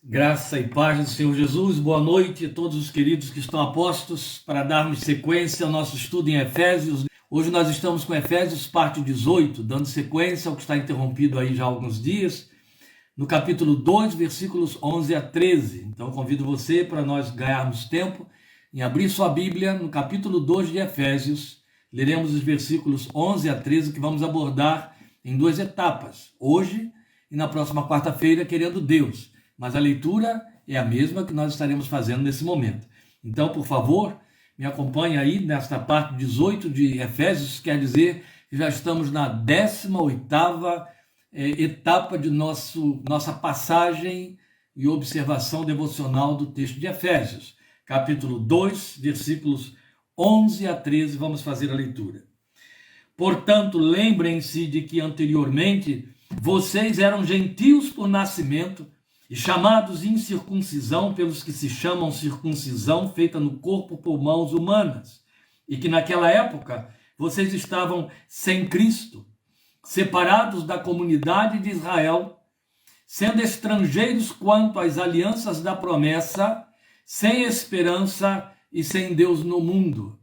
Graça e paz do Senhor Jesus, boa noite a todos os queridos que estão a postos para darmos sequência ao nosso estudo em Efésios. Hoje nós estamos com Efésios parte 18, dando sequência ao que está interrompido aí já há alguns dias, no capítulo 2, versículos 11 a 13. Então convido você para nós ganharmos tempo em abrir sua Bíblia no capítulo 2 de Efésios. Leremos os versículos 11 a 13 que vamos abordar em duas etapas, hoje e na próxima quarta-feira, querendo Deus. Mas a leitura é a mesma que nós estaremos fazendo nesse momento. Então, por favor, me acompanhe aí nesta parte 18 de Efésios, quer dizer que já estamos na 18ª etapa de nossa passagem e observação devocional do texto de Efésios. Capítulo 2, versículos 11 a 13, vamos fazer a leitura. Portanto, lembrem-se de que anteriormente vocês eram gentios por nascimento, e chamados incircuncisão pelos que se chamam circuncisão feita no corpo por mãos humanas, e que naquela época vocês estavam sem Cristo, separados da comunidade de Israel, sendo estrangeiros quanto às alianças da promessa, sem esperança e sem Deus no mundo.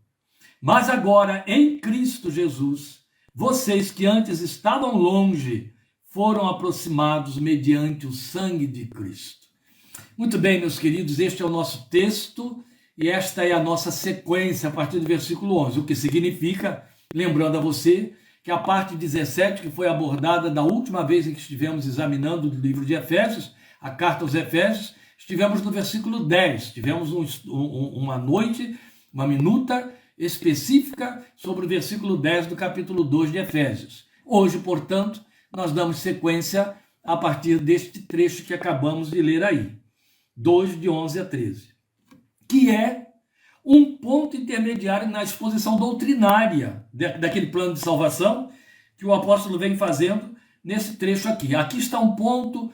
Mas agora, em Cristo Jesus, vocês que antes estavam longe, foram aproximados mediante o sangue de Cristo. Muito bem, meus queridos, este é o nosso texto e esta é a nossa sequência a partir do versículo 11, o que significa, lembrando a você, que a parte 17, que foi abordada da última vez em que estivemos examinando o livro de Efésios, a carta aos Efésios, estivemos no versículo 10, tivemos uma noite, uma minuta específica sobre o versículo 10 do capítulo 2 de Efésios. Hoje, portanto, nós damos sequência a partir deste trecho que acabamos de ler aí, 2 de 11 a 13, que é um ponto intermediário na exposição doutrinária daquele plano de salvação que o apóstolo vem fazendo nesse trecho aqui. Aqui está um ponto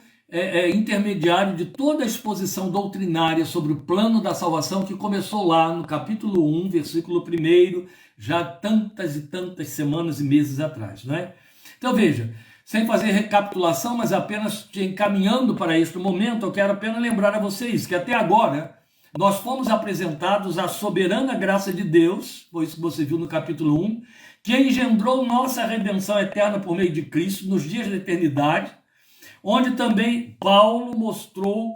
intermediário de toda a exposição doutrinária sobre o plano da salvação que começou lá no capítulo 1, versículo 1, já tantas e tantas semanas e meses atrás, não é? Então veja, sem fazer recapitulação, mas apenas te encaminhando para este momento, eu quero apenas lembrar a vocês que até agora nós fomos apresentados à soberana graça de Deus, foi isso que você viu no capítulo 1, que engendrou nossa redenção eterna por meio de Cristo nos dias da eternidade, onde também Paulo mostrou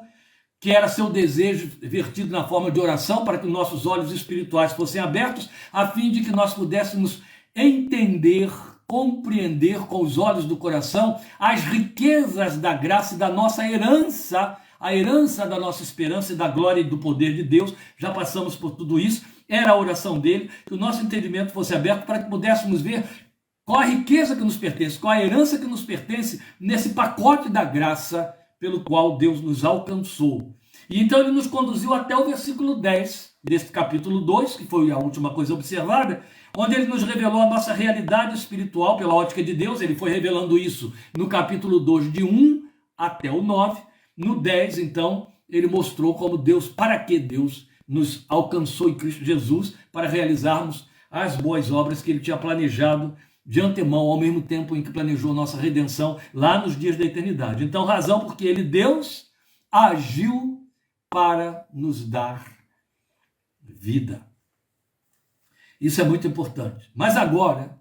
que era seu desejo vertido na forma de oração para que nossos olhos espirituais fossem abertos, a fim de que nós pudéssemos entender, compreender com os olhos do coração as riquezas da graça e da nossa herança, a herança da nossa esperança e da glória e do poder de Deus. Já passamos por tudo isso, era a oração dele, que o nosso entendimento fosse aberto para que pudéssemos ver qual a riqueza que nos pertence, qual a herança que nos pertence nesse pacote da graça pelo qual Deus nos alcançou. E então ele nos conduziu até o versículo 10 deste capítulo 2, que foi a última coisa observada, onde ele nos revelou a nossa realidade espiritual pela ótica de Deus. Ele foi revelando isso no capítulo 2, de 1 até o 9. No 10, então, ele mostrou como Deus, para que Deus nos alcançou em Cristo Jesus, para realizarmos as boas obras que ele tinha planejado de antemão, ao mesmo tempo em que planejou nossa redenção lá nos dias da eternidade. Então, razão porque ele, Deus, agiu para nos dar vida. Isso é muito importante. Mas agora,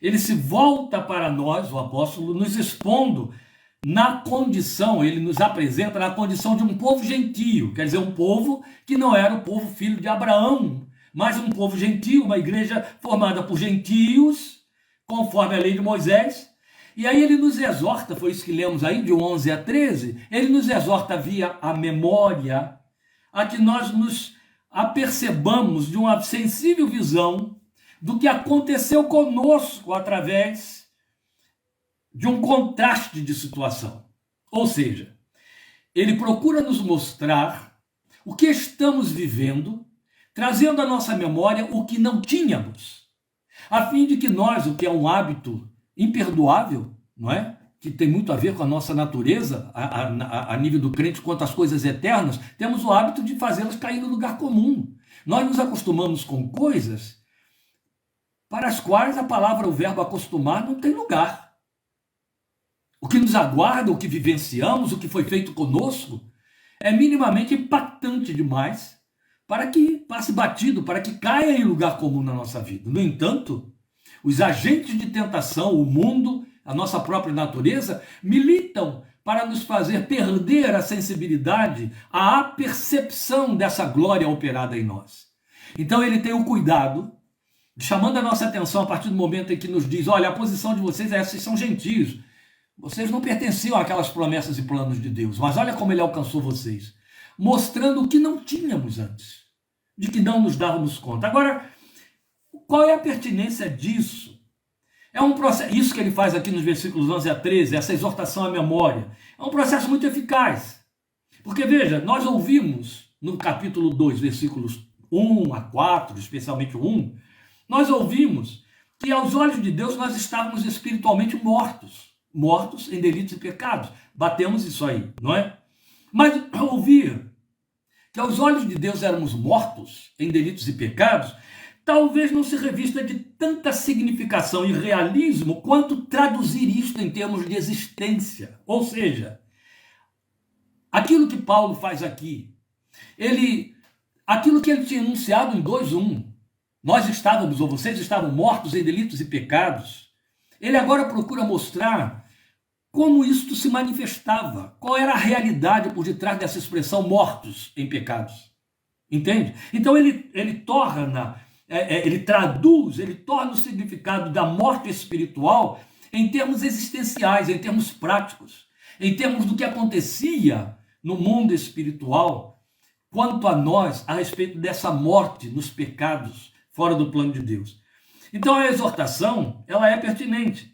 ele se volta para nós, o apóstolo, nos expondo na condição, ele nos apresenta na condição de um povo gentio, quer dizer, um povo que não era o povo filho de Abraão, mas um povo gentio, uma igreja formada por gentios, conforme a lei de Moisés. E aí ele nos exorta, foi isso que lemos aí, de 11 a 13, ele nos exorta via a memória, a que nós nos apercebamos de uma sensível visão do que aconteceu conosco através de um contraste de situação. Ou seja, ele procura nos mostrar o que estamos vivendo, trazendo à nossa memória o que não tínhamos, a fim de que nós, o que é um hábito imperdoável, não é? Que tem muito a ver com a nossa natureza, a nível do crente quanto às coisas eternas, temos o hábito de fazê-las cair no lugar comum. Nós nos acostumamos com coisas para as quais a palavra, o verbo acostumar, não tem lugar. O que nos aguarda, o que vivenciamos, o que foi feito conosco, é minimamente impactante demais para que passe batido, para que caia em lugar comum na nossa vida. No entanto, os agentes de tentação, o mundo, a nossa própria natureza, militam para nos fazer perder a sensibilidade, a percepção dessa glória operada em nós. Então ele tem o cuidado, chamando a nossa atenção a partir do momento em que nos diz, olha, a posição de vocês é essa, vocês são gentios, vocês não pertenciam àquelas promessas e planos de Deus, mas olha como ele alcançou vocês, mostrando o que não tínhamos antes, de que não nos dávamos conta. Agora, qual é a pertinência disso? É um processo, isso que ele faz aqui nos versículos 11 a 13, essa exortação à memória, é um processo muito eficaz. Porque veja, nós ouvimos no capítulo 2, versículos 1 a 4, especialmente o 1, nós ouvimos que aos olhos de Deus nós estávamos espiritualmente mortos em delitos e pecados. Batemos isso aí, não é? Mas ouvir que aos olhos de Deus éramos mortos em delitos e pecados, talvez não se revista de tanta significação e realismo quanto traduzir isto em termos de existência. Ou seja, aquilo que Paulo faz aqui, aquilo que ele tinha enunciado em 2:1, nós estávamos, ou vocês estavam mortos em delitos e pecados, ele agora procura mostrar como isto se manifestava, qual era a realidade por detrás dessa expressão mortos em pecados. Entende? Então ele torna o significado da morte espiritual em termos existenciais, em termos práticos, em termos do que acontecia no mundo espiritual, quanto a nós, a respeito dessa morte nos pecados, fora do plano de Deus. Então a exortação, ela é pertinente,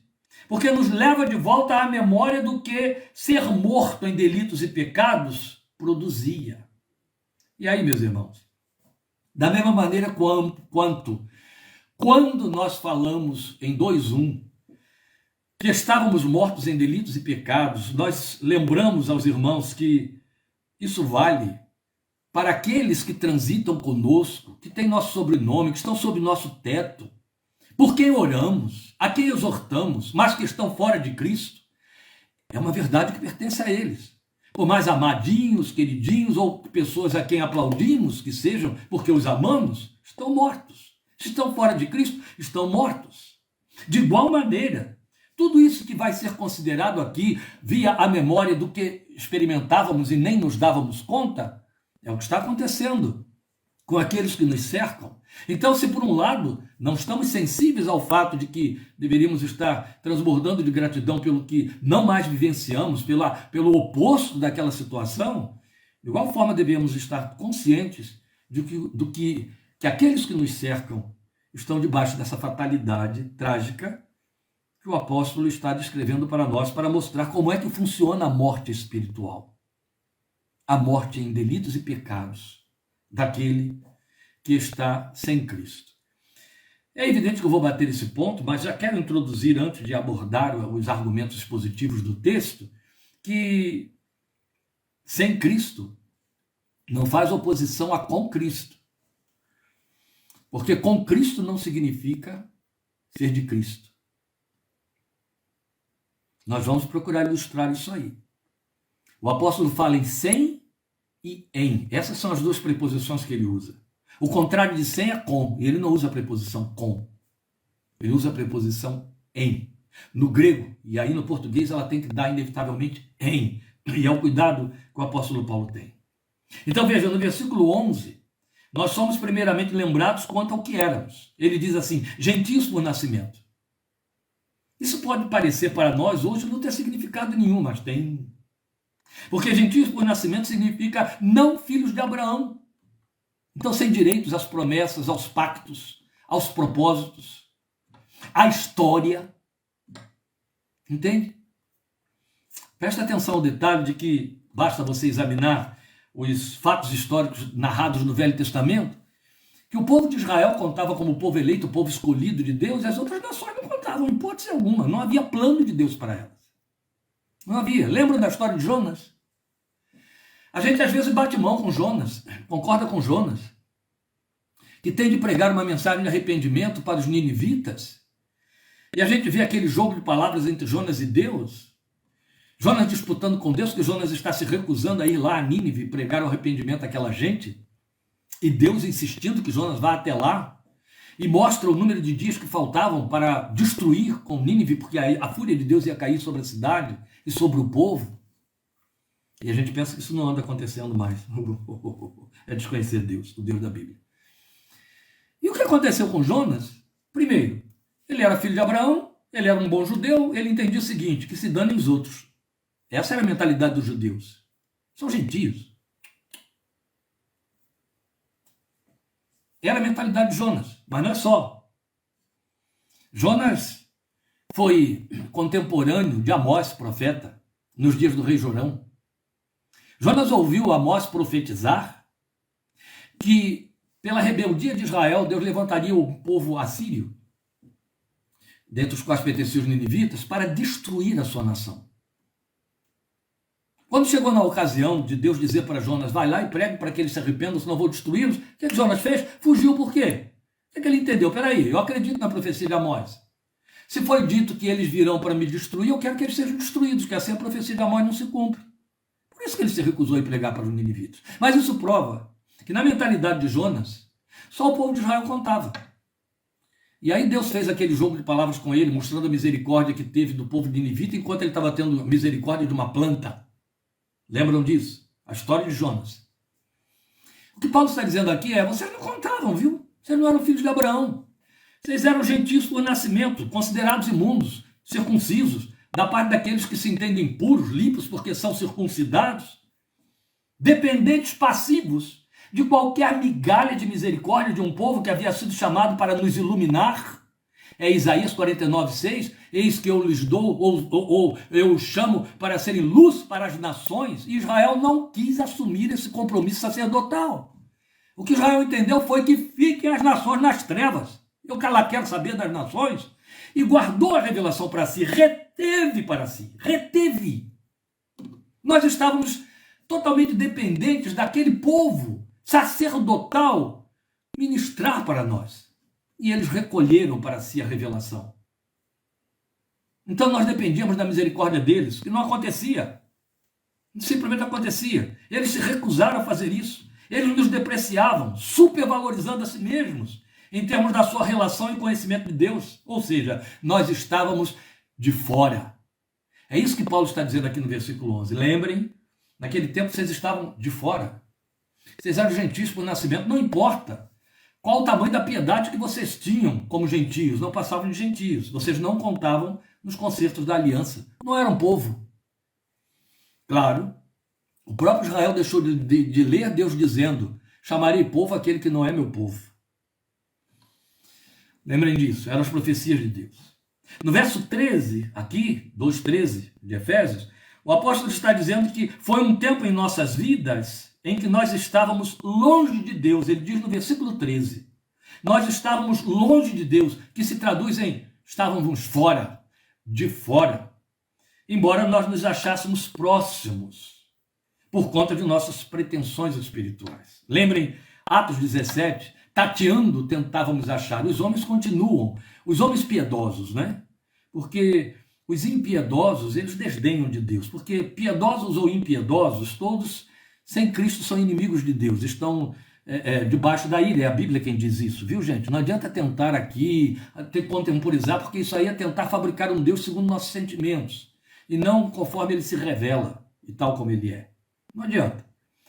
porque nos leva de volta à memória do que ser morto em delitos e pecados produzia. E aí, meus irmãos, da mesma maneira quando nós falamos em 2:1 que estávamos mortos em delitos e pecados, nós lembramos aos irmãos que isso vale para aqueles que transitam conosco, que têm nosso sobrenome, que estão sob nosso teto, por quem oramos, a quem exortamos, mas que estão fora de Cristo. É uma verdade que pertence a eles. Por mais amadinhos, queridinhos ou pessoas a quem aplaudimos que sejam, porque os amamos, estão mortos. Se estão fora de Cristo, estão mortos. De igual maneira, tudo isso que vai ser considerado aqui, via a memória do que experimentávamos e nem nos dávamos conta, é o que está acontecendo com aqueles que nos cercam. Então, se por um lado não estamos sensíveis ao fato de que deveríamos estar transbordando de gratidão pelo que não mais vivenciamos, pelo oposto daquela situação, de igual forma devemos estar conscientes do que aqueles que nos cercam estão debaixo dessa fatalidade trágica que o apóstolo está descrevendo para nós, para mostrar como é que funciona a morte espiritual. A morte em delitos e pecados daquele que está sem Cristo. É evidente que eu vou bater esse ponto, mas já quero introduzir, antes de abordar os argumentos expositivos do texto, que sem Cristo não faz oposição a com Cristo. Porque com Cristo não significa ser de Cristo. Nós vamos procurar ilustrar isso aí. O apóstolo fala em sem e em. Essas são as duas preposições que ele usa. O contrário de sem é com. E ele não usa a preposição com. Ele usa a preposição em. No grego, e aí no português, ela tem que dar inevitavelmente em. E é o cuidado que o apóstolo Paulo tem. Então veja, no versículo 11, nós somos primeiramente lembrados quanto ao que éramos. Ele diz assim, gentios por nascimento. Isso pode parecer para nós hoje não ter significado nenhum, mas tem. Porque gentios por nascimento significa não filhos de Abraão. Então, sem direitos às promessas, aos pactos, aos propósitos, à história. Entende? Presta atenção ao detalhe de que basta você examinar os fatos históricos narrados no Velho Testamento, que o povo de Israel contava como povo eleito, o povo escolhido de Deus, e as outras nações não contavam, em hipótese alguma. Não havia plano de Deus para elas. Não havia. Lembram da história de Jonas? A gente às vezes bate mão com Jonas, concorda com Jonas, que tem de pregar uma mensagem de arrependimento para os ninivitas, e a gente vê aquele jogo de palavras entre Jonas e Deus, Jonas disputando com Deus, que Jonas está se recusando a ir lá a Nínive e pregar o arrependimento àquela gente, e Deus insistindo que Jonas vá até lá, e mostra o número de dias que faltavam para destruir com Nínive, porque a fúria de Deus ia cair sobre a cidade e sobre o povo. E a gente pensa que isso não anda acontecendo mais. É desconhecer Deus, o Deus da Bíblia. E o que aconteceu com Jonas? Primeiro, ele era filho de Abraão, ele era um bom judeu, ele entendia o seguinte, que se danem os outros. Essa era a mentalidade dos judeus. São gentios. Era a mentalidade de Jonas, mas não é só. Jonas foi contemporâneo de Amós, profeta, nos dias do rei Jorão. Jonas ouviu Amós profetizar que, pela rebeldia de Israel, Deus levantaria o povo assírio, dentre os quais pertenciam os ninivitas, para destruir a sua nação. Quando chegou na ocasião de Deus dizer para Jonas, vai lá e pregue para que eles se arrependam, senão eu vou destruí-los, o que Jonas fez? Fugiu por quê? O que ele entendeu? Peraí, eu acredito na profecia de Amós. Se foi dito que eles virão para me destruir, eu quero que eles sejam destruídos, que assim a profecia de Amós não se cumpre. Por isso que ele se recusou a pregar para os ninivitas. Mas isso prova que na mentalidade de Jonas, só o povo de Israel contava. E aí Deus fez aquele jogo de palavras com ele, mostrando a misericórdia que teve do povo de Ninivita, enquanto ele estava tendo misericórdia de uma planta. Lembram disso? A história de Jonas. O que Paulo está dizendo aqui é, vocês não contavam, viu? Vocês não eram filhos de Abraão. Vocês eram gentios por nascimento, considerados imundos, circuncisos, da parte daqueles que se entendem puros, limpos, porque são circuncidados, dependentes passivos de qualquer migalha de misericórdia de um povo que havia sido chamado para nos iluminar. É Isaías 49:6, eis que eu lhes dou, ou eu os chamo para serem luz para as nações. E Israel não quis assumir esse compromisso sacerdotal. O que Israel entendeu foi que fiquem as nações nas trevas. Eu quero saber das nações. E guardou a revelação para si, reteve para si, reteve. Nós estávamos totalmente dependentes daquele povo sacerdotal ministrar para nós. E eles recolheram para si a revelação. Então nós dependíamos da misericórdia deles, que não acontecia. Simplesmente acontecia. Eles se recusaram a fazer isso. Eles nos depreciavam, supervalorizando a si mesmos, em termos da sua relação e conhecimento de Deus. Ou seja, nós estávamos de fora. É isso que Paulo está dizendo aqui no versículo 11. Lembrem, naquele tempo vocês estavam de fora. Vocês eram gentios por nascimento, não importa qual o tamanho da piedade que vocês tinham como gentios, não passavam de gentios. Vocês não contavam nos concertos da aliança. Não eram povo. Claro, o próprio Israel deixou de ler Deus dizendo, chamarei povo aquele que não é meu povo. Lembrem disso, eram as profecias de Deus. No verso 13, aqui, 2:13 de Efésios, o apóstolo está dizendo que foi um tempo em nossas vidas em que nós estávamos longe de Deus. Ele diz no versículo 13, nós estávamos longe de Deus, que se traduz em estávamos fora, de fora, embora nós nos achássemos próximos, por conta de nossas pretensões espirituais. Lembrem, Atos 17, tateando tentávamos achar. Os homens continuam, os homens piedosos, né? Porque os impiedosos, eles desdenham de Deus, porque piedosos ou impiedosos, todos sem Cristo são inimigos de Deus, estão debaixo da ira, é a Bíblia quem diz isso, viu gente? Não adianta tentar aqui, contemporizar, porque isso aí é tentar fabricar um Deus segundo nossos sentimentos, e não conforme ele se revela, e tal como ele é. Não adianta.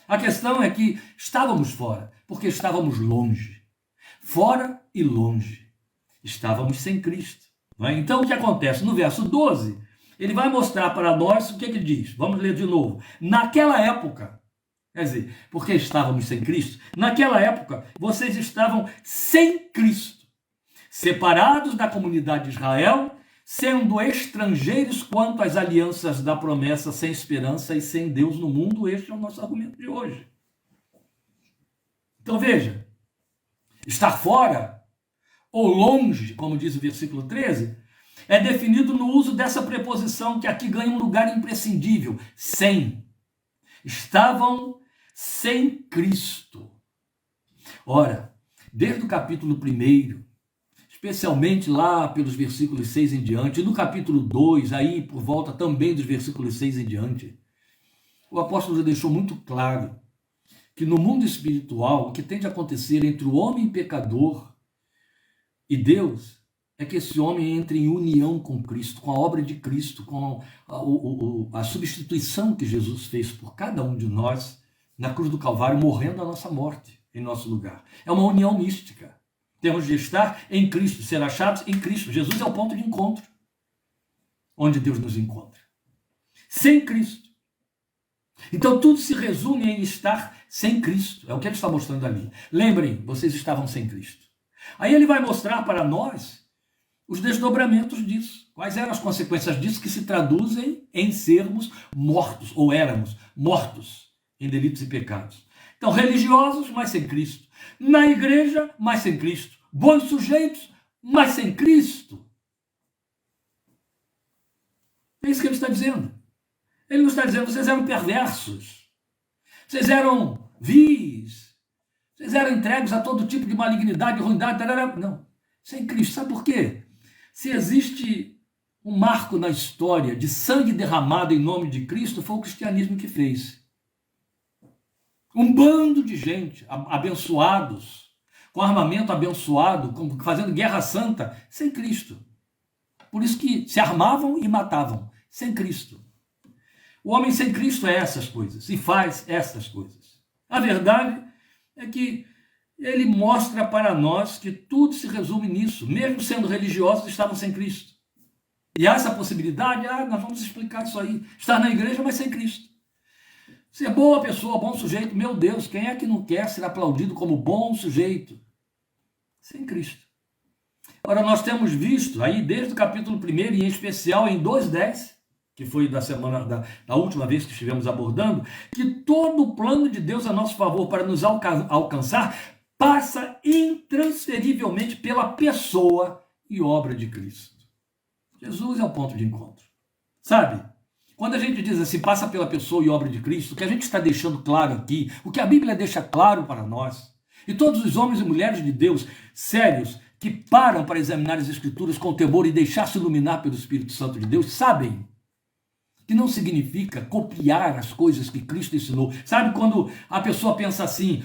A questão é que estávamos fora, porque estávamos longe. Fora e longe. Estávamos sem Cristo. Não é? Então o que acontece? No verso 12, ele vai mostrar para nós o que ele diz. Vamos ler de novo. Naquela época, quer dizer, porque estávamos sem Cristo, naquela época vocês estavam sem Cristo, separados da comunidade de Israel, sendo estrangeiros quanto às alianças da promessa, sem esperança e sem Deus no mundo. Este é o nosso argumento de hoje. Então veja, estar fora ou longe, como diz o versículo 13, é definido no uso dessa preposição que aqui ganha um lugar imprescindível, sem. Estavam sem Cristo. Ora, desde o capítulo 1, especialmente lá pelos versículos 6 em diante, no capítulo 2, aí por volta também dos versículos 6 em diante, o apóstolo já deixou muito claro que no mundo espiritual, o que tem de acontecer entre o homem pecador e Deus é que esse homem entre em união com Cristo, com a obra de Cristo, com a substituição que Jesus fez por cada um de nós na cruz do Calvário, morrendo a nossa morte em nosso lugar. É uma união mística. Temos de estar em Cristo, ser achados em Cristo. Jesus é o ponto de encontro, onde Deus nos encontra. Sem Cristo. Então tudo se resume em estar sem Cristo. É o que ele está mostrando ali. Lembrem, vocês estavam sem Cristo. Aí ele vai mostrar para nós os desdobramentos disso. Quais eram as consequências disso, que se traduzem em sermos mortos, ou éramos mortos em delitos e pecados. Então, religiosos, mas sem Cristo. Na igreja, mas sem Cristo. Bons sujeitos, mas sem Cristo. É isso que ele está dizendo. Ele não está dizendo, vocês eram perversos. Vocês eram vis. Vocês eram entregues a todo tipo de malignidade, ruindade. Tarará. Não. Sem Cristo. Sabe por quê? Se existe um marco na história de sangue derramado em nome de Cristo, foi o cristianismo que fez. Um bando de gente, abençoados, com armamento abençoado, fazendo guerra santa, sem Cristo. Por isso que se armavam e matavam, sem Cristo. O homem sem Cristo é essas coisas, e faz essas coisas. A verdade é que ele mostra para nós que tudo se resume nisso. Mesmo sendo religiosos, estavam sem Cristo. E há essa possibilidade, nós vamos explicar isso aí. Estar na igreja, mas sem Cristo. Ser boa pessoa, bom sujeito, meu Deus, quem é que não quer ser aplaudido como bom sujeito? Sem Cristo. Ora, nós temos visto aí, desde o capítulo 1, e em especial em 2:10, que foi da última vez que estivemos abordando, que todo o plano de Deus a nosso favor para nos alcançar passa intransferivelmente pela pessoa e obra de Cristo. Jesus é o ponto de encontro. Sabe? Quando a gente diz assim, passa pela pessoa e obra de Cristo, o que a gente está deixando claro aqui, o que a Bíblia deixa claro para nós, e todos os homens e mulheres de Deus sérios, que param para examinar as Escrituras com temor e deixar-se iluminar pelo Espírito Santo de Deus, sabem que não significa copiar as coisas que Cristo ensinou. Sabe quando a pessoa pensa assim,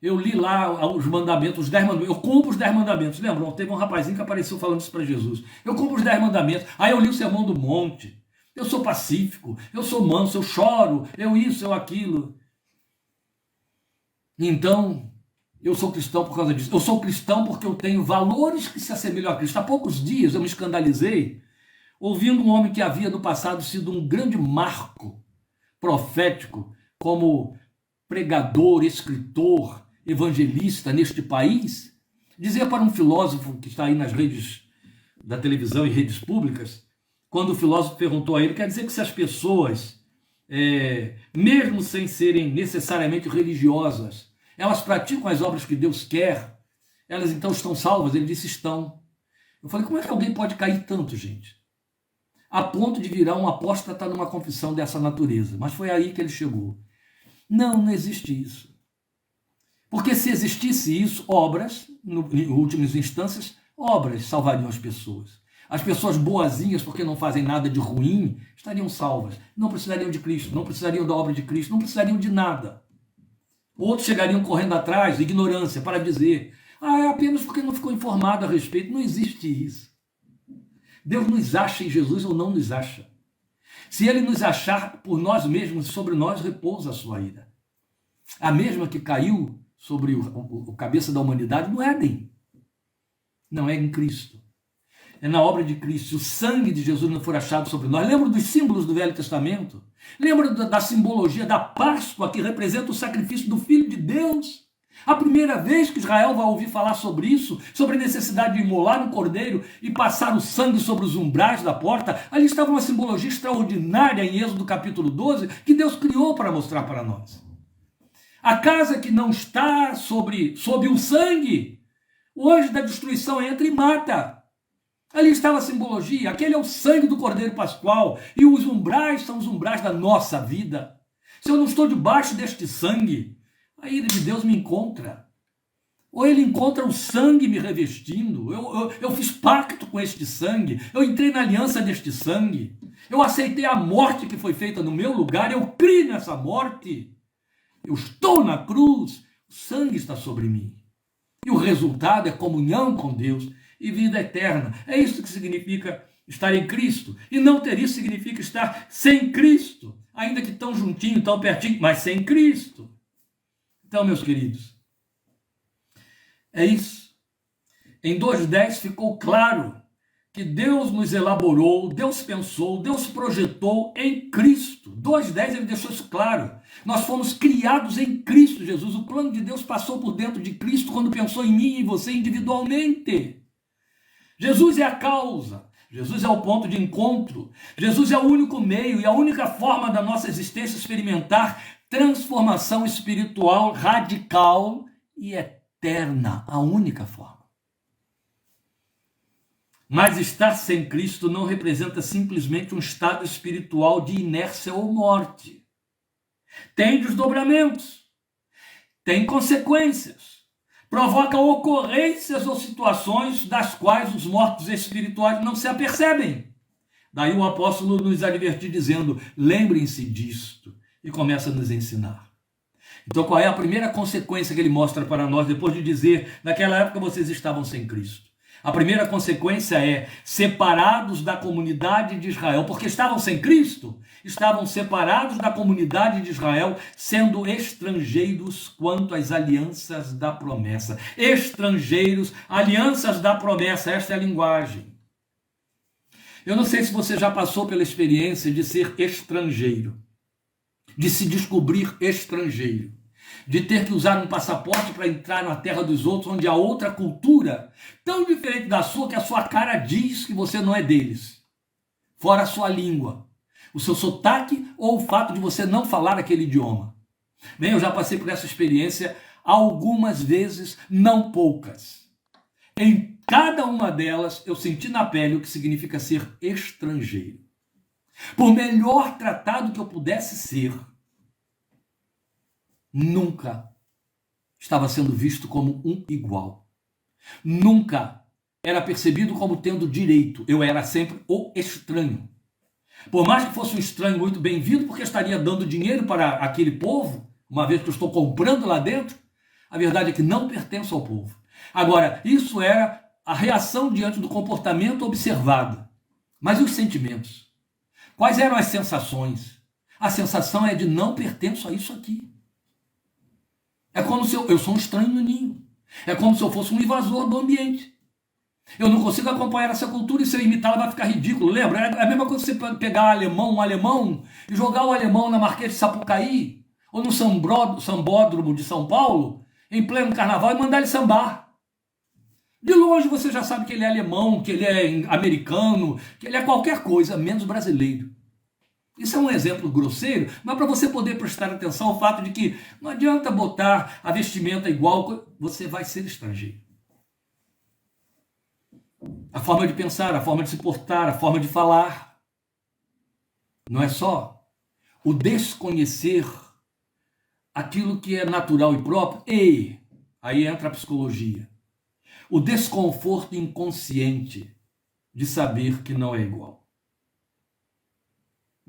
eu li lá os mandamentos, os 10 mandamentos, eu cumpro os 10 mandamentos. Lembram? Teve um rapazinho que apareceu falando isso para Jesus. Eu cumpro os 10 mandamentos. Aí eu li o Sermão do Monte. Eu sou pacífico, eu sou manso, eu choro, eu isso, eu aquilo. Então, eu sou cristão por causa disso. Eu sou cristão porque eu tenho valores que se assemelham a Cristo. Há poucos dias eu me escandalizei ouvindo um homem que havia no passado sido um grande marco profético como pregador, escritor, evangelista neste país, dizer para um filósofo que está aí nas redes da televisão e redes públicas, quando o filósofo perguntou a ele, quer dizer que se as pessoas, mesmo sem serem necessariamente religiosas, elas praticam as obras que Deus quer, elas então estão salvas? Ele disse, estão. Eu falei, como é que alguém pode cair tanto, gente? A ponto de virar um apóstata numa confissão dessa natureza. Mas foi aí que ele chegou. Não existe isso. Porque se existisse isso, obras, em últimas instâncias, obras salvariam as pessoas. As pessoas boazinhas, porque não fazem nada de ruim, estariam salvas. Não precisariam de Cristo, não precisariam da obra de Cristo, não precisariam de nada. Outros chegariam correndo atrás, de ignorância, para dizer, é apenas porque não ficou informado a respeito. Não existe isso. Deus nos acha em Jesus ou não nos acha. Se ele nos achar por nós mesmos, sobre nós repousa a sua ira. A mesma que caiu sobre o cabeça da humanidade no Éden. Não é em Cristo. É na obra de Cristo. Se o sangue de Jesus não for achado sobre nós. Lembra dos símbolos do Velho Testamento? Lembra da simbologia da Páscoa, que representa o sacrifício do Filho de Deus? A primeira vez que Israel vai ouvir falar sobre isso, sobre a necessidade de imolar um cordeiro e passar o sangue sobre os umbrais da porta, ali estava uma simbologia extraordinária em Êxodo capítulo 12, que Deus criou para mostrar para nós. A casa que não está sob o sangue, o anjo da destruição entra e mata. Ali estava a simbologia, aquele é o sangue do cordeiro pascual, e os umbrais são os umbrais da nossa vida. Se eu não estou debaixo deste sangue, a ira de Deus me encontra. Ou ele encontra o sangue me revestindo. Eu fiz pacto com este sangue. Eu entrei na aliança deste sangue. Eu aceitei a morte que foi feita no meu lugar. Eu criei nessa morte. Eu estou na cruz. O sangue está sobre mim. E o resultado é comunhão com Deus e vida eterna. É isso que significa estar em Cristo. E não ter isso significa estar sem Cristo. Ainda que tão juntinho, tão pertinho, mas sem Cristo. Então, meus queridos, é isso. Em 2:10 ficou claro que Deus nos elaborou, Deus pensou, Deus projetou em Cristo. 2:10 ele deixou isso claro. Nós fomos criados em Cristo Jesus. O plano de Deus passou por dentro de Cristo quando pensou em mim e em você individualmente. Jesus é a causa. Jesus é o ponto de encontro. Jesus é o único meio e a única forma da nossa existência experimentar transformação espiritual radical e eterna. A única forma. Mas estar sem Cristo não representa simplesmente um estado espiritual de inércia ou morte. Tem desdobramentos, tem consequências, provoca ocorrências ou situações das quais os mortos espirituais não se apercebem. Daí o apóstolo nos advertir dizendo, lembrem-se disto, e começa a nos ensinar. Então qual é a primeira consequência que ele mostra para nós, depois de dizer, naquela época vocês estavam sem Cristo? A primeira consequência é separados da comunidade de Israel, porque estavam sem Cristo, estavam separados da comunidade de Israel, sendo estrangeiros quanto às alianças da promessa. Estrangeiros, alianças da promessa, esta é a linguagem. Eu não sei se você já passou pela experiência de ser estrangeiro, de se descobrir estrangeiro, de ter que usar um passaporte para entrar na terra dos outros, onde há outra cultura, tão diferente da sua, que a sua cara diz que você não é deles. Fora a sua língua, o seu sotaque ou o fato de você não falar aquele idioma. Bem, eu já passei por essa experiência algumas vezes, não poucas. Em cada uma delas, eu senti na pele o que significa ser estrangeiro. Por melhor tratado que eu pudesse ser, nunca estava sendo visto como um igual. Nunca era percebido como tendo direito. Eu era sempre o estranho. Por mais que fosse um estranho muito bem-vindo, porque estaria dando dinheiro para aquele povo, uma vez que eu estou comprando lá dentro, a verdade é que não pertenço ao povo. Agora, isso era a reação diante do comportamento observado. Mas e os sentimentos? Quais eram as sensações? A sensação é de não pertenço a isso aqui. É como se eu sou um estranho no ninho. É como se eu fosse um invasor do ambiente. Eu não consigo acompanhar essa cultura e se eu imitá-la vai ficar ridículo. Lembra? É a mesma coisa que você pegar um alemão e jogar o alemão na Marquês de Sapucaí ou no sambódromo de São Paulo em pleno carnaval e mandar ele sambar. De longe você já sabe que ele é alemão, que ele é americano, que ele é qualquer coisa, menos brasileiro. Isso é um exemplo grosseiro, mas para você poder prestar atenção ao fato de que não adianta botar a vestimenta igual, você vai ser estrangeiro. A forma de pensar, a forma de se portar, a forma de falar. Não é só o desconhecer aquilo que é natural e próprio, e aí entra a psicologia. O desconforto inconsciente de saber que não é igual.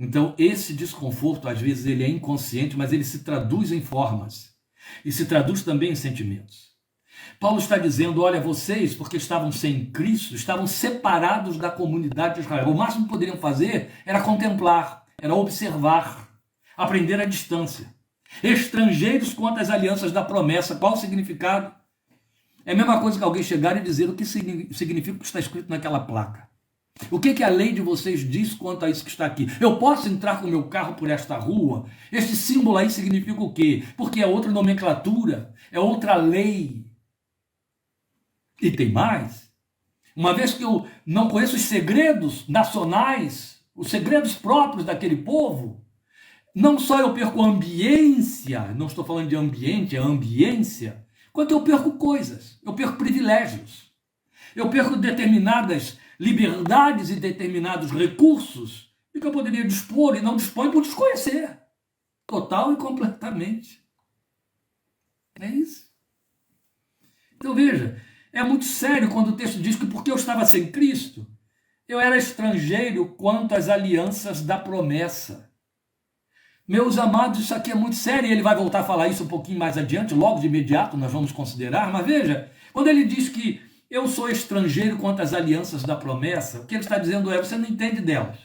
Então, esse desconforto, às vezes, ele é inconsciente, mas ele se traduz em formas. E se traduz também em sentimentos. Paulo está dizendo, olha, vocês, porque estavam sem Cristo, estavam separados da comunidade de Israel. O máximo que poderiam fazer era contemplar, era observar, aprender à distância. Estrangeiros quanto às alianças da promessa. Qual o significado? É a mesma coisa que alguém chegar e dizer o que significa o que está escrito naquela placa. O que a lei de vocês diz quanto a isso que está aqui? Eu posso entrar com o meu carro por esta rua? Este símbolo aí significa o quê? Porque é outra nomenclatura, é outra lei. E tem mais. Uma vez que eu não conheço os segredos nacionais, os segredos próprios daquele povo, não só eu perco a ambiência, não estou falando de ambiente, é ambiência, quanto eu perco coisas, eu perco privilégios, eu perco determinadas liberdades e determinados recursos de que eu poderia dispor e não dispõe por desconhecer. Total e completamente. É isso. Então veja, é muito sério quando o texto diz que porque eu estava sem Cristo, eu era estrangeiro quanto às alianças da promessa. Meus amados, isso aqui é muito sério, e ele vai voltar a falar isso um pouquinho mais adiante, logo de imediato nós vamos considerar, mas veja, quando ele diz que eu sou estrangeiro quanto às alianças da promessa, o que ele está dizendo é, você não entende delas.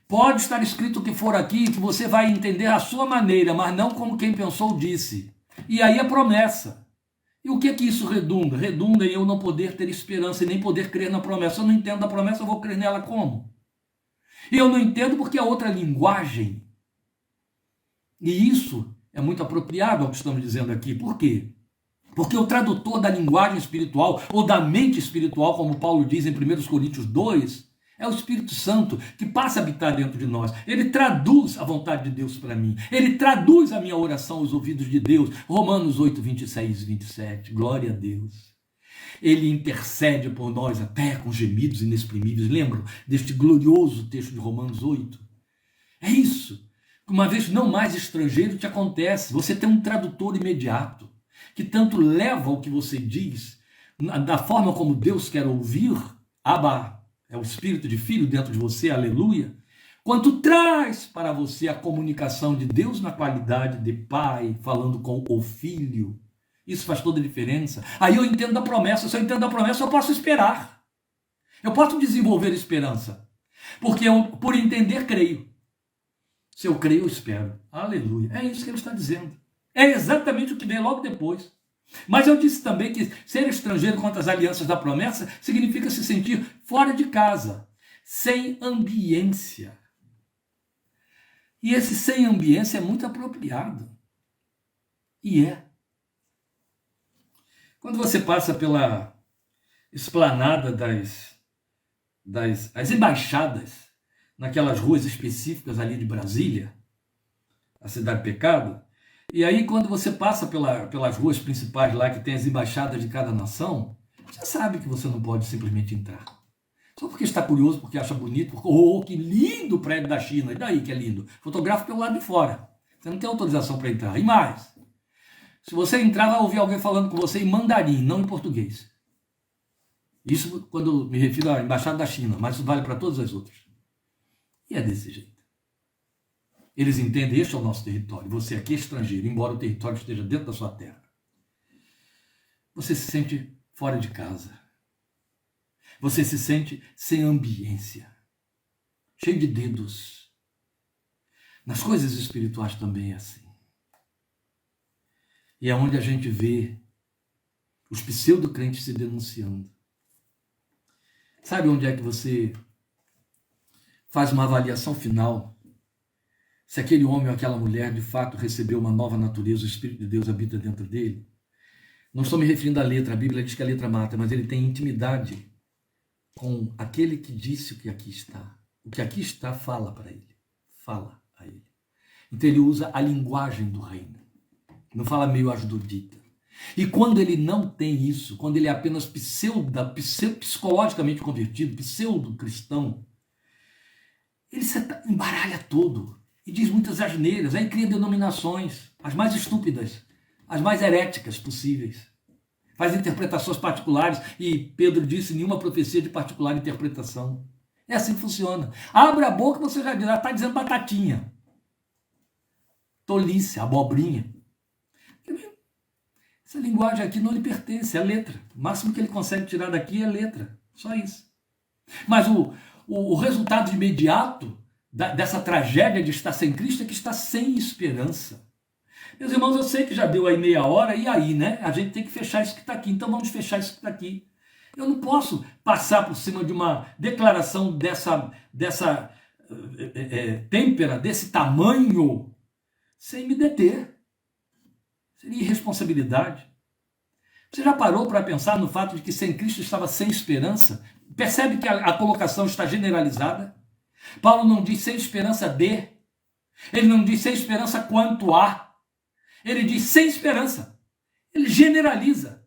Pode estar escrito o que for aqui, que você vai entender à sua maneira, mas não como quem pensou disse. E aí a promessa. E o que é que isso redunda? Redunda em eu não poder ter esperança e nem poder crer na promessa. Eu não entendo a promessa, eu vou crer nela como? E eu não entendo porque é outra linguagem. E isso é muito apropriado ao que estamos dizendo aqui. Por quê? Porque o tradutor da linguagem espiritual, ou da mente espiritual, como Paulo diz em 1 Coríntios 2, é o Espírito Santo que passa a habitar dentro de nós. Ele traduz a vontade de Deus para mim. Ele traduz a minha oração aos ouvidos de Deus. Romanos 8, 26 e 27. Glória a Deus. Ele intercede por nós até com gemidos inexprimíveis. Lembram deste glorioso texto de Romanos 8? É isso. Uma vez não mais estrangeiro te acontece. Você tem um tradutor imediato que tanto leva o que você diz da forma como Deus quer ouvir. Abba. É o espírito de filho dentro de você, aleluia, quanto traz para você a comunicação de Deus na qualidade de pai, falando com o filho. Isso faz toda a diferença. Aí eu entendo a promessa. Se eu entendo a promessa, eu posso esperar. Eu posso desenvolver esperança. Porque eu, por entender, creio. Se eu creio, eu espero. Aleluia. É isso que ele está dizendo. É exatamente o que vem logo depois. Mas eu disse também que ser estrangeiro quanto às alianças da promessa significa se sentir fora de casa, sem ambiência. E esse sem ambiência é muito apropriado. E é. Quando você passa pela esplanada das embaixadas, naquelas ruas específicas ali de Brasília, a cidade pecado, e aí, quando você passa pelas ruas principais lá, que tem as embaixadas de cada nação, você sabe que você não pode simplesmente entrar. Só porque está curioso, porque acha bonito, porque, que lindo o prédio da China, e daí que é lindo? Fotografa pelo lado de fora. Você não tem autorização para entrar. E mais, se você entrar, vai ouvir alguém falando com você em mandarim, não em português. Isso quando me refiro à embaixada da China, mas isso vale para todas as outras. E é desse jeito. Eles entendem, este é o nosso território. Você aqui é estrangeiro, embora o território esteja dentro da sua terra. Você se sente fora de casa. Você se sente sem ambiência. Cheio de dedos. Nas coisas espirituais também é assim. E é onde a gente vê os pseudo-crentes se denunciando. Sabe onde é que você faz uma avaliação final? Se aquele homem ou aquela mulher de fato recebeu uma nova natureza, o Espírito de Deus habita dentro dele. Não estou me referindo à letra, a Bíblia diz que a letra mata, mas ele tem intimidade com aquele que disse o que aqui está. O que aqui está fala para ele, fala a ele. Então ele usa a linguagem do reino, não fala meio asdodita. E quando ele não tem isso, quando ele é apenas psicologicamente convertido, pseudo-cristão, ele se embaralha todo. E diz muitas asneiras, aí cria denominações, as mais estúpidas, as mais heréticas possíveis. Faz interpretações particulares, e Pedro disse, nenhuma profecia de particular interpretação. É assim que funciona. Abre a boca, você já está dizendo batatinha. Tolice, abobrinha. Essa linguagem aqui não lhe pertence, é letra. O máximo que ele consegue tirar daqui é letra, só isso. Mas o resultado imediato dessa tragédia de estar sem Cristo é que está sem esperança. Meus irmãos, eu sei que já deu aí meia hora, e aí, né? A gente tem que fechar isso que está aqui, então vamos fechar isso que está aqui. Eu não posso passar por cima de uma declaração dessa têmpera, desse tamanho, sem me deter. Seria irresponsabilidade. Você já parou para pensar no fato de que sem Cristo estava sem esperança? Percebe que a colocação está generalizada? Paulo não diz sem esperança de, ele não diz sem esperança quanto a, ele diz sem esperança, ele generaliza.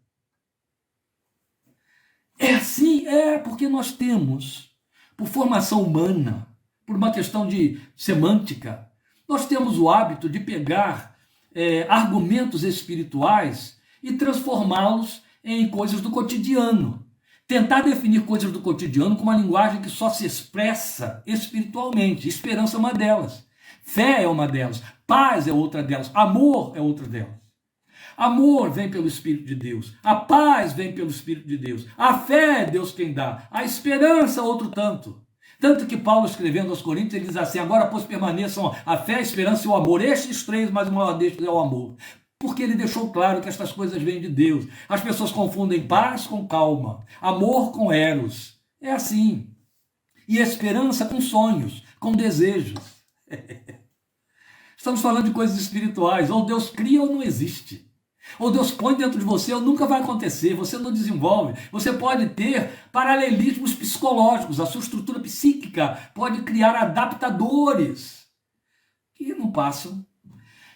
É assim, porque nós temos, por formação humana, por uma questão de semântica, nós temos o hábito de pegar argumentos espirituais e transformá-los em coisas do cotidiano. Tentar definir coisas do cotidiano com uma linguagem que só se expressa espiritualmente. Esperança é uma delas. Fé é uma delas. Paz é outra delas. Amor é outra delas. Amor vem pelo Espírito de Deus. A paz vem pelo Espírito de Deus. A fé é Deus quem dá. A esperança, outro tanto. Tanto que Paulo, escrevendo aos Coríntios, ele diz assim: agora, pois, permaneçam a fé, a esperança e o amor. Estes três, mas o maior destes é o amor. Porque ele deixou claro que estas coisas vêm de Deus. As pessoas confundem paz com calma, amor com eros. É assim. E esperança com sonhos, com desejos. Estamos falando de coisas espirituais. Ou Deus cria ou não existe. Ou Deus põe dentro de você ou nunca vai acontecer. Você não desenvolve. Você pode ter paralelismos psicológicos. A sua estrutura psíquica pode criar adaptadores que não passam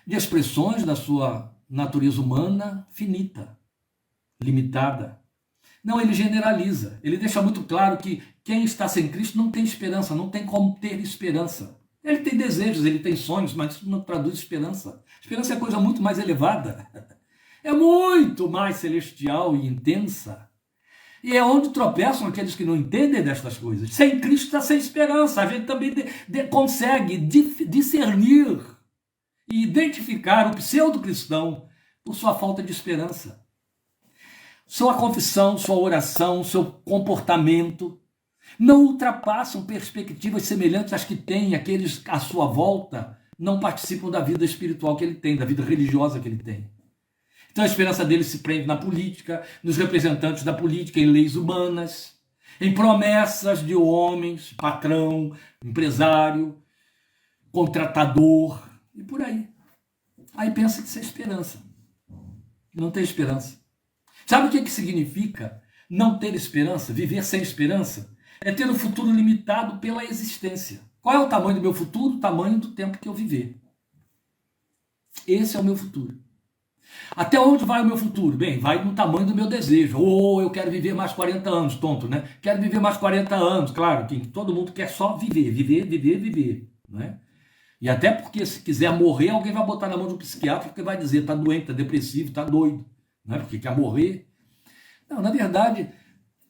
de expressões da sua natureza humana finita, limitada. Não, ele generaliza. Ele deixa muito claro que quem está sem Cristo não tem esperança, não tem como ter esperança. Ele tem desejos, ele tem sonhos, mas isso não traduz esperança. Esperança é coisa muito mais elevada. É muito mais celestial e intensa. E é onde tropeçam aqueles que não entendem destas coisas. Sem Cristo está sem esperança. A gente também consegue discernir e identificar o pseudo-cristão por sua falta de esperança. Sua confissão, sua oração, seu comportamento não ultrapassam perspectivas semelhantes às que têm aqueles à sua volta, não participam da vida espiritual que ele tem, da vida religiosa que ele tem. Então a esperança dele se prende na política, nos representantes da política, em leis humanas, em promessas de homens, patrão, empresário, contratador, e por aí. Aí pensa que isso é esperança. Não tem esperança. Sabe o que significa não ter esperança, viver sem esperança? É ter um futuro limitado pela existência. Qual é o tamanho do meu futuro? O tamanho do tempo que eu viver. Esse é o meu futuro. Até onde vai o meu futuro? Bem, vai no tamanho do meu desejo. Ou eu quero viver mais 40 anos, tonto, né? Quero viver mais 40 anos. Claro que todo mundo quer só viver, não é? E até porque se quiser morrer, alguém vai botar na mão de um psiquiatra que vai dizer, tá doente, tá depressivo, tá doido, não é? Porque quer morrer. Não, na verdade,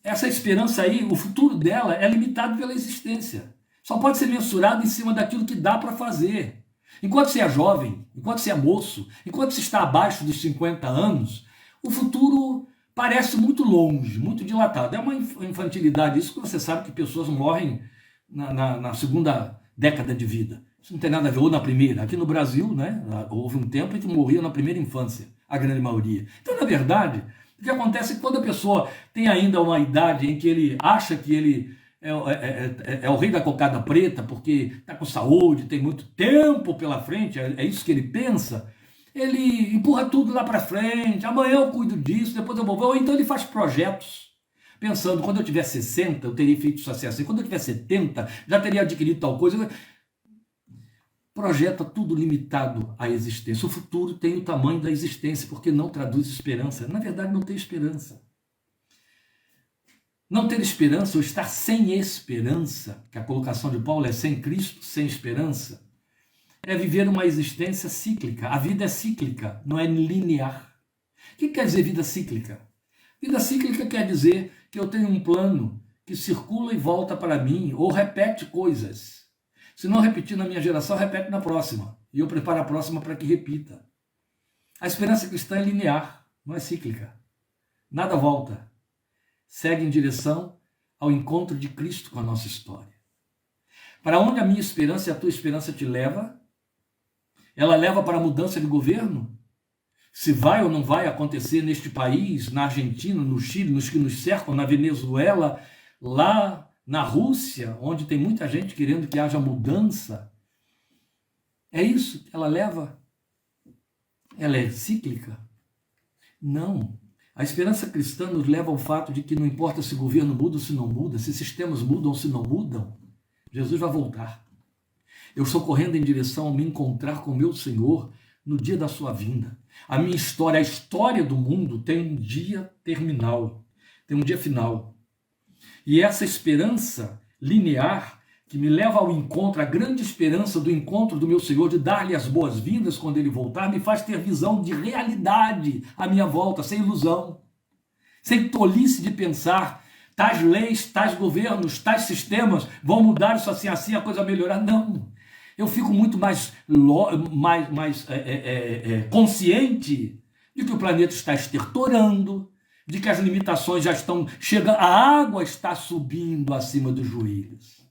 essa esperança aí, o futuro dela é limitado pela existência. Só pode ser mensurado em cima daquilo que dá para fazer. Enquanto você é jovem, enquanto você é moço, enquanto você está abaixo dos 50 anos, o futuro parece muito longe, muito dilatado. É uma infantilidade isso, que você sabe que pessoas morrem na segunda década de vida. Isso não tem nada a ver, ou na primeira. Aqui no Brasil, né, houve um tempo em que morria na primeira infância, a grande maioria. Então, na verdade, o que acontece é que quando a pessoa tem ainda uma idade em que ele acha que ele é o rei da cocada preta, porque está com saúde, tem muito tempo pela frente, é isso que ele pensa, ele empurra tudo lá para frente, amanhã eu cuido disso, depois eu vou ver, ou então ele faz projetos, pensando, quando eu tiver 60, eu teria feito isso assim, quando eu tiver 70, já teria adquirido tal coisa. Projeta tudo limitado à existência. O futuro tem o tamanho da existência, porque não traduz esperança. Na verdade, não tem esperança. Não ter esperança ou estar sem esperança, que a colocação de Paulo é sem Cristo, sem esperança, é viver uma existência cíclica. A vida é cíclica, não é linear. O que quer dizer vida cíclica? Vida cíclica quer dizer que eu tenho um plano que circula e volta para mim, ou repete coisas. Se não repetir na minha geração, repete na próxima. E eu preparo a próxima para que repita. A esperança cristã é linear, não é cíclica. Nada volta. Segue em direção ao encontro de Cristo com a nossa história. Para onde a minha esperança e a tua esperança te leva? Ela leva para a mudança de governo? Se vai ou não vai acontecer neste país, na Argentina, no Chile, nos que nos cercam, na Venezuela, lá na Rússia, onde tem muita gente querendo que haja mudança. É isso que ela leva? Ela é cíclica? Não. A esperança cristã nos leva ao fato de que não importa se o governo muda ou se não muda, se sistemas mudam ou se não mudam, Jesus vai voltar. Eu estou correndo em direção a me encontrar com o meu Senhor no dia da sua vinda. A minha história, a história do mundo tem um dia terminal, tem um dia final. E essa esperança linear, que me leva ao encontro, a grande esperança do encontro do meu Senhor, de dar-lhe as boas-vindas quando Ele voltar, me faz ter visão de realidade à minha volta, sem ilusão, sem tolice de pensar, tais leis, tais governos, tais sistemas vão mudar isso assim, a coisa melhorar. Não. Eu fico muito mais consciente de que o planeta está estertorando, de que as limitações já estão chegando, a água está subindo acima dos joelhos.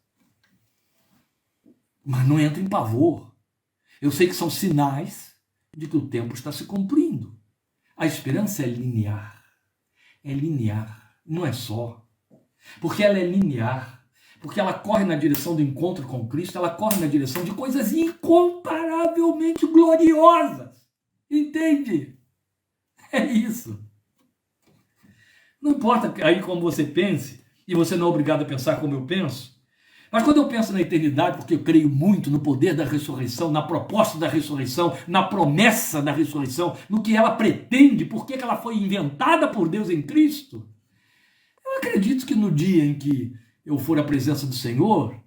Mas não entra em pavor. Eu sei que são sinais de que o tempo está se cumprindo. A esperança é linear. É linear, não é só. Porque ela é linear. Porque ela corre na direção do encontro com Cristo, ela corre na direção de coisas incomparavelmente gloriosas. Entende? É isso. Não importa aí como você pense, e você não é obrigado a pensar como eu penso, mas quando eu penso na eternidade, porque eu creio muito no poder da ressurreição, na proposta da ressurreição, na promessa da ressurreição, no que ela pretende, por que ela foi inventada por Deus em Cristo, eu acredito que no dia em que eu for à presença do Senhor,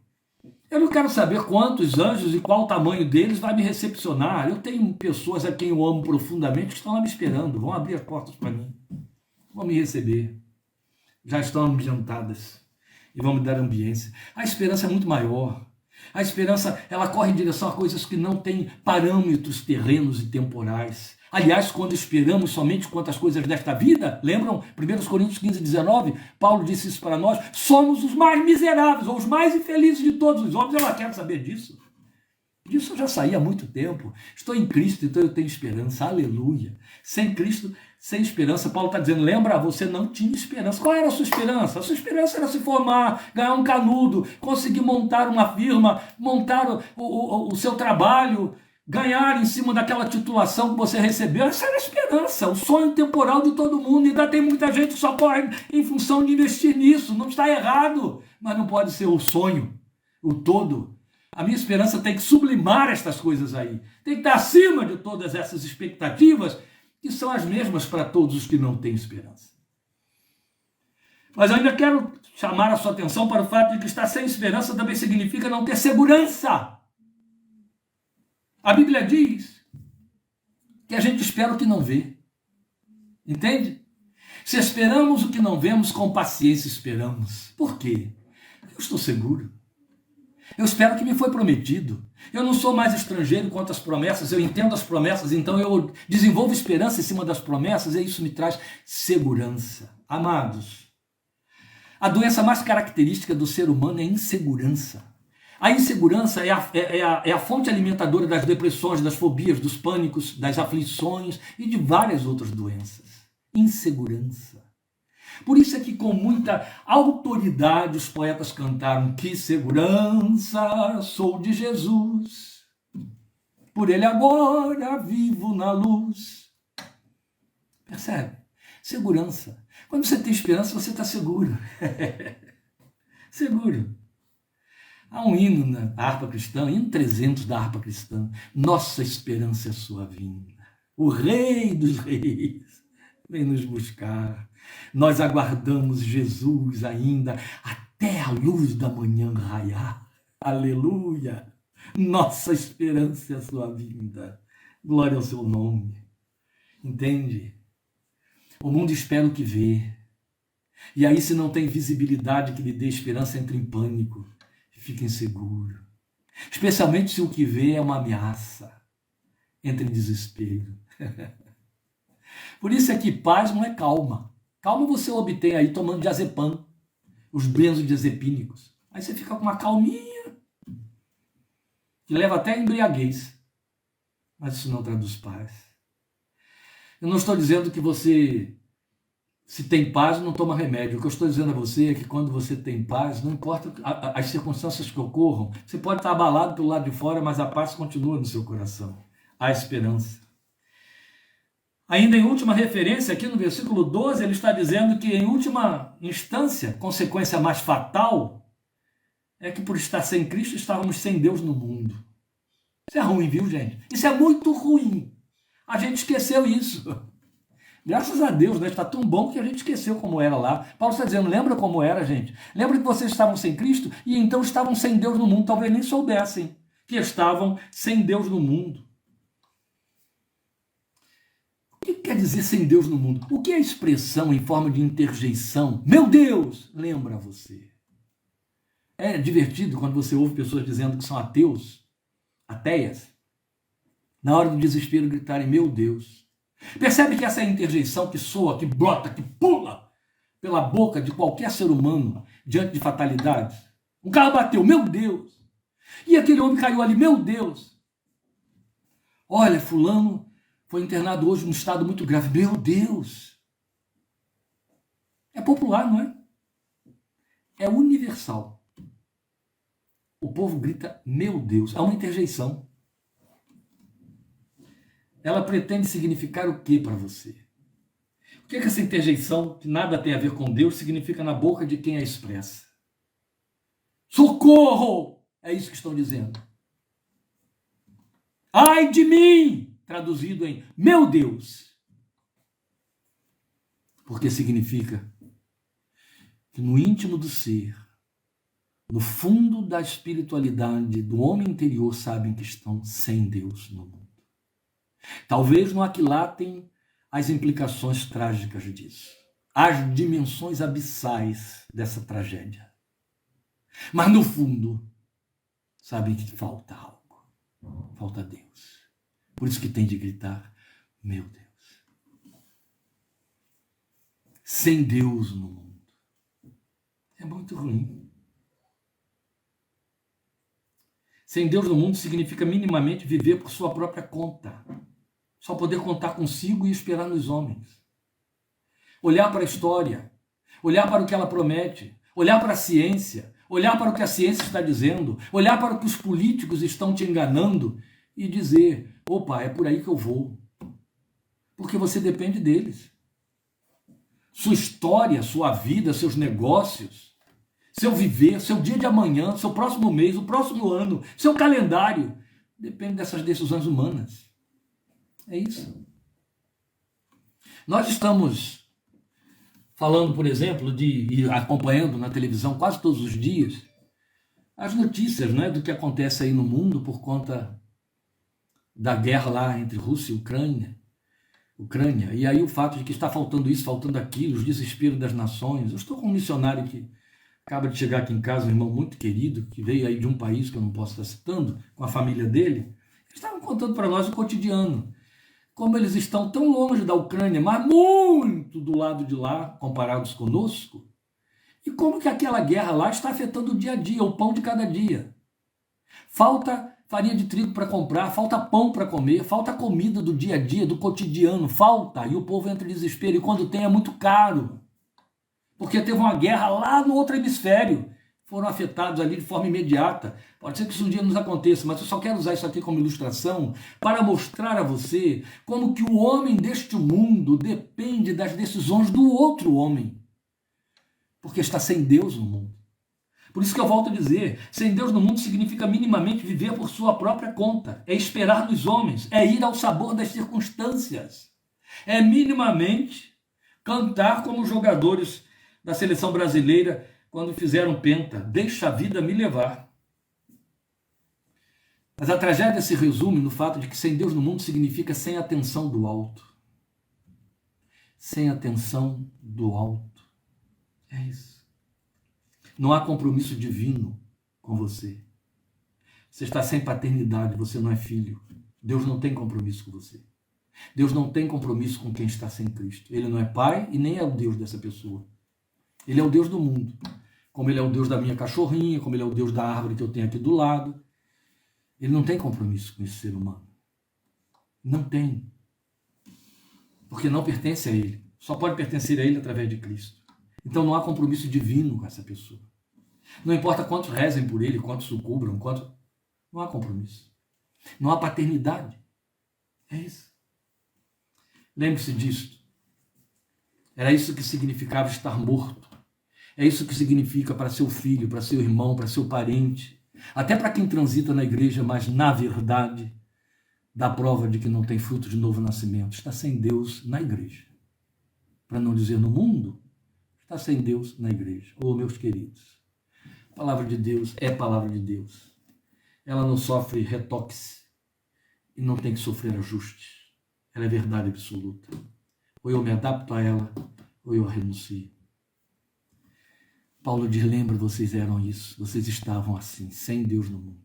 eu não quero saber quantos anjos e qual o tamanho deles vai me recepcionar. Eu tenho pessoas a quem eu amo profundamente que estão lá me esperando, vão abrir as portas para mim, vão me receber, já estão ambientadas e vão me dar ambiência. A esperança é muito maior. A esperança, ela corre em direção a coisas que não têm parâmetros terrenos e temporais. Aliás, quando esperamos somente quanto às coisas desta vida, lembram 1 Coríntios 15, 19? Paulo disse isso para nós: somos os mais miseráveis, ou os mais infelizes de todos os homens. Eu não quero saber disso. Disso eu já saí há muito tempo. Estou em Cristo, então eu tenho esperança. Aleluia. Sem Cristo, sem esperança. Paulo está dizendo, lembra, você não tinha esperança. Qual era a sua esperança? A sua esperança era se formar, ganhar um canudo, conseguir montar uma firma, montar o seu trabalho, ganhar em cima daquela titulação que você recebeu. Essa era a esperança, o sonho temporal de todo mundo. Ainda tem muita gente que só corre em função de investir nisso. Não está errado, mas não pode ser o sonho, o todo. A minha esperança tem que sublimar estas coisas aí. Tem que estar acima de todas essas expectativas, que são as mesmas para todos os que não têm esperança. Mas eu ainda quero chamar a sua atenção para o fato de que estar sem esperança também significa não ter segurança. A Bíblia diz que a gente espera o que não vê. Entende? Se esperamos o que não vemos, com paciência esperamos. Por quê? Eu estou seguro. Eu espero o que me foi prometido. Eu não sou mais estrangeiro quanto às promessas, eu entendo as promessas, então eu desenvolvo esperança em cima das promessas e isso me traz segurança. Amados, a doença mais característica do ser humano é a insegurança. A insegurança é a fonte alimentadora das depressões, das fobias, dos pânicos, das aflições e de várias outras doenças. Insegurança. Por isso é que com muita autoridade os poetas cantaram: que segurança sou de Jesus, por ele agora vivo na luz. Percebe? Segurança. Quando você tem esperança, você está seguro. Seguro. Há um hino na harpa cristã, hino 300 da harpa cristã: nossa esperança é sua vinda. O Rei dos Reis vem nos buscar. Nós aguardamos Jesus ainda até a luz da manhã raiar. Aleluia! Nossa esperança é a sua vinda. Glória ao seu nome. Entende? O mundo espera o que vê. E aí, se não tem visibilidade que lhe dê esperança, entra em pânico e fica inseguro. Especialmente se o que vê é uma ameaça. Entra em desespero. Por isso é que paz não é calma. Calma você obtém aí tomando diazepam, os benzodiazepínicos. Aí você fica com uma calminha, que leva até a embriaguez. Mas isso não traduz paz. Eu não estou dizendo que você, se tem paz, não toma remédio. O que eu estou dizendo a você é que quando você tem paz, não importa as circunstâncias que ocorram, você pode estar abalado pelo lado de fora, mas a paz continua no seu coração. Há esperança. Ainda em última referência, aqui no versículo 12, ele está dizendo que, em última instância, consequência mais fatal, é que por estar sem Cristo, estávamos sem Deus no mundo. Isso é ruim, viu, gente? Isso é muito ruim. A gente esqueceu isso. Graças a Deus, né? Está tão bom que a gente esqueceu como era lá. Paulo está dizendo, lembra como era, gente? Lembra que vocês estavam sem Cristo e então estavam sem Deus no mundo. Talvez nem soubessem que estavam sem Deus no mundo. O que quer dizer sem Deus no mundo? O que é a expressão em forma de interjeição? Meu Deus, lembra você. É divertido quando você ouve pessoas dizendo que são ateus, ateias, na hora do desespero gritarem, meu Deus. Percebe que essa interjeição que soa, que brota, que pula pela boca de qualquer ser humano diante de fatalidades? Um carro bateu, meu Deus. E aquele homem caiu ali, meu Deus. Olha, fulano foi internado hoje num estado muito grave, meu Deus. É popular, não é? É universal. O povo grita, meu Deus. É uma interjeição. Ela pretende significar o que para você? O que é que essa interjeição, que nada tem a ver com Deus, significa na boca de quem a expressa? Socorro! É isso que estão dizendo. Ai de mim! Traduzido em meu Deus. Porque significa que no íntimo do ser, no fundo da espiritualidade do homem interior, sabem que estão sem Deus no mundo. Talvez não aquilatem as implicações trágicas disso, as dimensões abissais dessa tragédia. Mas no fundo, sabem que falta algo, falta Deus. Por isso que tem de gritar, meu Deus. Sem Deus no mundo. É muito ruim. Sem Deus no mundo significa minimamente viver por sua própria conta. Só poder contar consigo e esperar nos homens. Olhar para a história, olhar para o que ela promete, olhar para a ciência, olhar para o que a ciência está dizendo, olhar para o que os políticos estão te enganando e dizer, opa, é por aí que eu vou. Porque você depende deles. Sua história, sua vida, seus negócios, seu viver, seu dia de amanhã, seu próximo mês, o próximo ano, seu calendário, depende dessas decisões humanas. É isso. Nós estamos falando, por exemplo, e acompanhando na televisão quase todos os dias as notícias, né, do que acontece aí no mundo por conta da guerra lá entre Rússia e Ucrânia. E aí o fato de que está faltando isso, faltando aquilo, os desesperos das nações. Eu estou com um missionário que acaba de chegar aqui em casa, um irmão muito querido, que veio aí de um país que eu não posso estar citando, com a família dele. Eles estavam contando para nós o cotidiano. Como eles estão tão longe da Ucrânia, mas muito do lado de lá, comparados conosco, e como que aquela guerra lá está afetando o dia a dia, o pão de cada dia. Falta farinha de trigo para comprar, falta pão para comer, falta comida do dia a dia, do cotidiano, falta, e o povo entra em desespero, e quando tem é muito caro, porque teve uma guerra lá no outro hemisfério, foram afetados ali de forma imediata. Pode ser que isso um dia nos aconteça, mas eu só quero usar isso aqui como ilustração para mostrar a você como que o homem deste mundo depende das decisões do outro homem, porque está sem Deus no mundo. Por isso que eu volto a dizer, sem Deus no mundo significa minimamente viver por sua própria conta, é esperar nos homens, é ir ao sabor das circunstâncias, é minimamente cantar como os jogadores da seleção brasileira quando fizeram penta, deixa a vida me levar. Mas a tragédia se resume no fato de que sem Deus no mundo significa sem atenção do alto. Sem atenção do alto. É isso. Não há compromisso divino com você. Você está sem paternidade, você não é filho. Deus não tem compromisso com você. Deus não tem compromisso com quem está sem Cristo. Ele não é pai e nem é o Deus dessa pessoa. Ele é o Deus do mundo. Como ele é o Deus da minha cachorrinha, como ele é o Deus da árvore que eu tenho aqui do lado. Ele não tem compromisso com esse ser humano. Não tem. Porque não pertence a ele. Só pode pertencer a ele através de Cristo. Então não há compromisso divino com essa pessoa. Não importa quantos rezem por ele, quantos o cubram, quantos... Não há compromisso. Não há paternidade. É isso. Lembre-se disso. Era isso que significava estar morto. É isso que significa para seu filho, para seu irmão, para seu parente, até para quem transita na igreja, mas na verdade dá prova de que não tem fruto de novo nascimento. Está sem Deus na igreja. para não dizer no mundo, está sem Deus na igreja. Ô, meus queridos, a palavra de Deus é palavra de Deus. Ela não sofre retoques e não tem que sofrer ajustes. Ela é verdade absoluta. Ou eu me adapto a ela, ou eu a renuncio. Paulo diz, lembra, vocês eram isso, vocês estavam assim, sem Deus no mundo.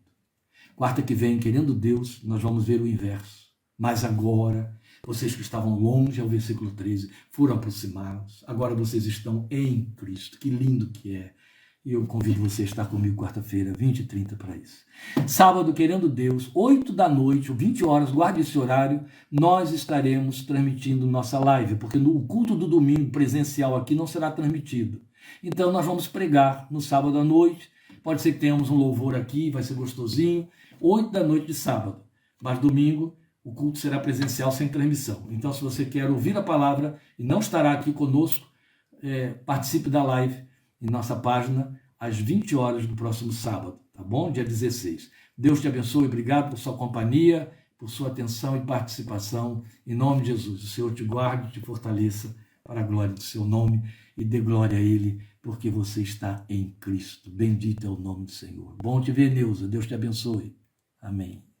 Quarta que vem, querendo Deus, nós vamos ver o inverso. Mas agora, vocês que estavam longe, ao versículo 13, foram aproximados. Agora vocês estão em Cristo. Que lindo que é. E eu convido você a estar comigo quarta-feira, 20h30 para isso. Sábado, querendo Deus, 8 da noite, ou 20 horas, guarde esse horário, nós estaremos transmitindo nossa live, porque no culto do domingo presencial aqui não será transmitido. Então nós vamos pregar no sábado à noite, pode ser que tenhamos um louvor aqui, vai ser gostosinho, 8 da noite de sábado, mas domingo o culto será presencial sem transmissão. Então se você quer ouvir a palavra e não estará aqui conosco, participe da live em nossa página às 20 horas do próximo sábado, tá bom? Dia 16. Deus te abençoe, obrigado por sua companhia, por sua atenção e participação, em nome de Jesus. O Senhor te guarde, te fortaleça para a glória do seu nome e dê glória a Ele, porque você está em Cristo. Bendito é o nome do Senhor. Bom te ver, Neuza. Deus te abençoe. Amém.